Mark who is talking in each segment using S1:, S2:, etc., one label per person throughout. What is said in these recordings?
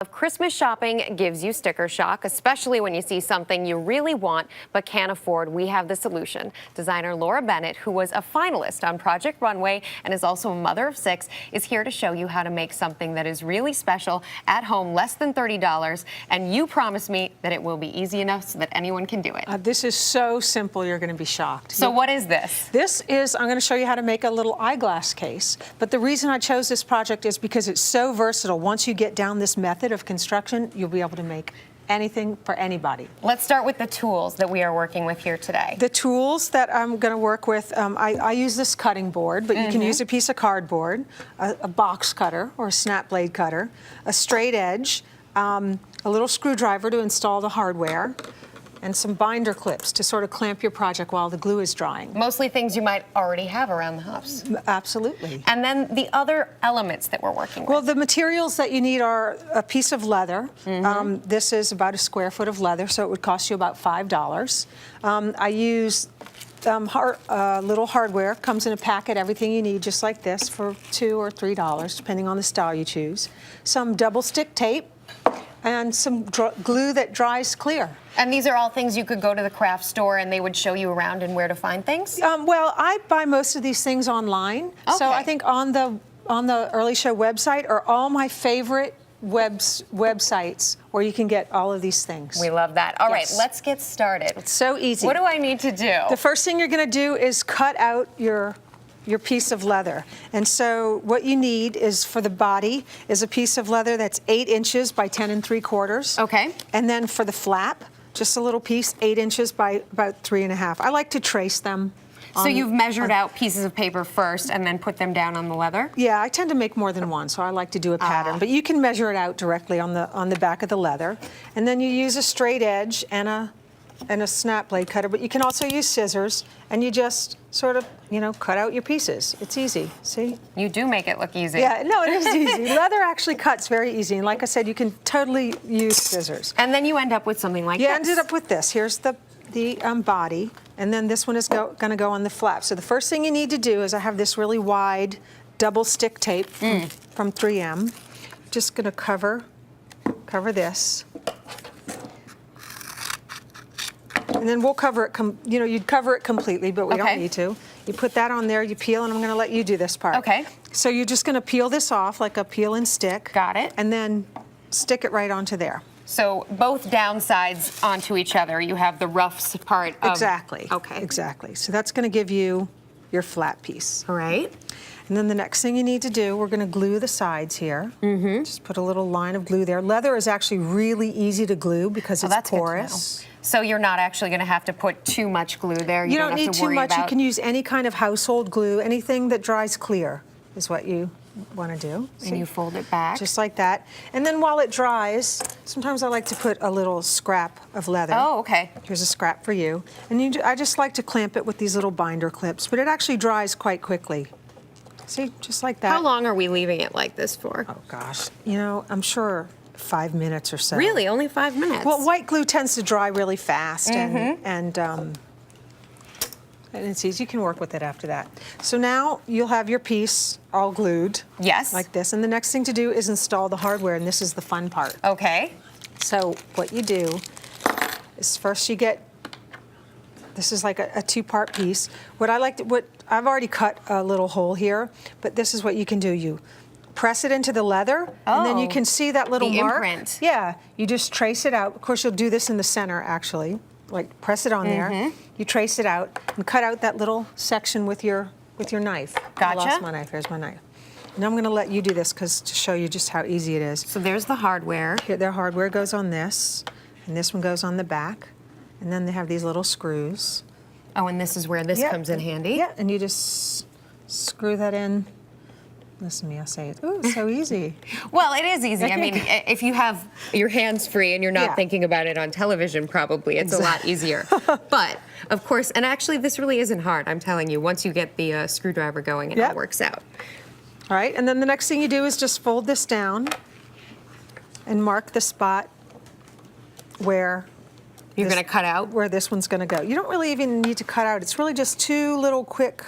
S1: Of Christmas shopping gives you sticker shock, especially when you see something you really want but can't afford. We have the solution. Designer Laura Bennett, who was a finalist on Project Runway and is also a mother of 6, is here to show you how to make something that is really special at home, less than $30. And you promise me that it will be easy enough so that anyone can do it.
S2: This is so simple, you're going to be shocked.
S1: So what is this?
S2: This is, I'm going to show you how to make a little eyeglass case. But the reason I chose this project is because it's so versatile. Once you get down this method of construction, you'll be able to make anything for anybody.
S1: Let's start with the tools that we are working with here today.
S2: The tools that I'm going to work with, I use this cutting board, but you can use a piece of cardboard, a box cutter or a snap blade cutter, a straight edge, a little screwdriver to install the hardware, and some binder clips to sort of clamp your project while the glue is drying.
S1: Mostly things you might already have around the house.
S2: Absolutely.
S1: And then the other elements that we're working with.
S2: Well, the materials that you need are a piece of leather. This is about a square foot of leather, so it would cost you about $5. I use little hardware. Comes in a packet, everything you need, just like this, for $2 or $3, depending on the style you choose. Some double stick tape, and some glue that dries clear.
S1: And these are all things you could go to the craft store and they would show you around and where to find things?
S2: Well, I buy most of these things online.
S1: Okay.
S2: So I think on the Early Show website are all my favorite websites where you can get all of these things.
S1: We love that. All
S2: Yes.
S1: right, let's get started.
S2: It's so easy.
S1: What do I need to do?
S2: The first thing you're going to do is cut out your piece of leather. And so what you need is, for the body, is a piece of leather that's 8 inches by 10 3/4.
S1: Okay.
S2: And then for the flap, just a little piece, 8 inches by about 3.5. I like to trace them.
S1: So you've measured out pieces of paper first and then put them down on the leather?
S2: Yeah, I tend to make more than one, so I like to do a pattern. But you can measure it out directly on the back of the leather. And then you use a straight edge and a snap blade cutter, but you can also use scissors, and you just sort of, cut out your pieces. It's easy, see?
S1: You do make it look easy.
S2: Yeah, no, it is easy. Leather actually cuts very easy, and like I said, you can totally use scissors.
S1: And then you end up with something like this.
S2: You ended up with this. Here's the body, and then this one is going to go on the flap. So the first thing you need to do is, I have this really wide double stick tape from 3M. Just going to cover this. And then we'll cover it, you'd cover it completely, but we don't need to. You put that on there, you peel, and I'm going to let you do this part.
S1: Okay.
S2: So you're just going to peel this off like a peel and stick.
S1: Got it.
S2: And then stick it right onto there.
S1: So both downsides onto each other. You have the rough part of...
S2: Exactly.
S1: Okay.
S2: Exactly. So that's going to give you your flat piece.
S1: All right.
S2: And then the next thing you need to do, we're going to glue the sides here. Just put a little line of glue there. Leather is actually really easy to glue because it's porous.
S1: So you're not actually going to have to put too much glue there.
S2: You don't need too much. You can use any kind of household glue. Anything that dries clear is what you want to do.
S1: And you fold it back.
S2: Just like that. And then while it dries, sometimes I like to put a little scrap of leather.
S1: Oh, okay.
S2: Here's a scrap for you. And I just like to clamp it with these little binder clips, but it actually dries quite quickly. See, just like that.
S1: How long are we leaving it like this for?
S2: Oh, gosh. I'm sure 5 minutes or so.
S1: Really? Only 5 minutes?
S2: Well, white glue tends to dry really fast, and it's easy. You can work with it after that. So now you'll have your piece all glued.
S1: Yes.
S2: Like this. And the next thing to do is install the hardware, and this is the fun part.
S1: Okay.
S2: So what you do is, first you get, this is like a 2-part piece. What I've already cut a little hole here, but this is what you can do. You press it into the leather, and then you can see that little mark.
S1: Imprint.
S2: Yeah, you just trace it out. Of course, you'll do this in the center, actually. Like, press it on there. You trace it out and cut out that little section with your knife.
S1: Gotcha.
S2: I lost my knife. Here's my knife. And I'm going to let you do this to show you just how easy it is.
S1: So there's the hardware.
S2: Here, their hardware goes on this, and this one goes on the back. And then they have these little screws.
S1: Oh, and this is where this comes in handy?
S2: Yeah, and you just screw that in. Listen to me, I'll say it. Ooh, it's so easy.
S1: Well, it is easy. I mean, if you have your hands free and you're not thinking about it on television, probably it's a lot easier. But, of course, and actually this really isn't hard, I'm telling you. Once you get the screwdriver going, it all works out.
S2: All right, and then the next thing you do is just fold this down and mark the spot where
S1: you're going to cut out?
S2: Where this one's going to go. You don't really even need to cut out. It's really just 2 little quick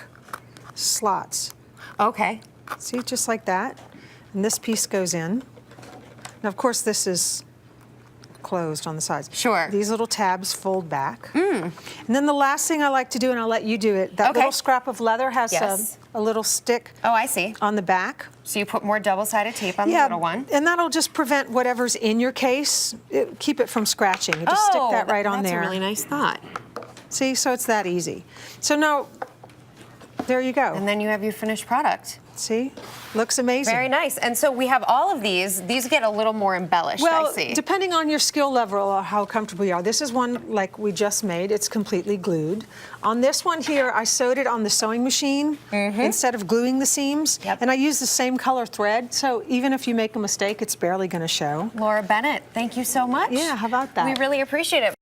S2: slots.
S1: Okay.
S2: See, just like that. And this piece goes in. Now, of course, this is closed on the sides.
S1: Sure.
S2: These little tabs fold back. And then the last thing I like to do, and I'll let you do it, that
S1: Okay.
S2: little scrap of leather has
S1: Yes.
S2: a little stick
S1: Oh, I see.
S2: on the back.
S1: So you put more double-sided tape on the little one.
S2: And that'll just prevent whatever's in your case, keep it from scratching. You just stick that right on
S1: that's
S2: there.
S1: a really nice thought.
S2: See, so it's that easy. So now, there you go.
S1: And then you have your finished product.
S2: See, looks amazing.
S1: Very nice. And so we have all of these. These get a little more embellished,
S2: Well,
S1: I see.
S2: depending on your skill level or how comfortable you are. This is one like we just made. It's completely glued. On this one here, I sewed it on the sewing machine instead of gluing the seams.
S1: Yep.
S2: And I used the same color thread, so even if you make a mistake, it's barely going to show.
S1: Laura Bennett, thank you so much.
S2: Yeah, how about that?
S1: We really appreciate it.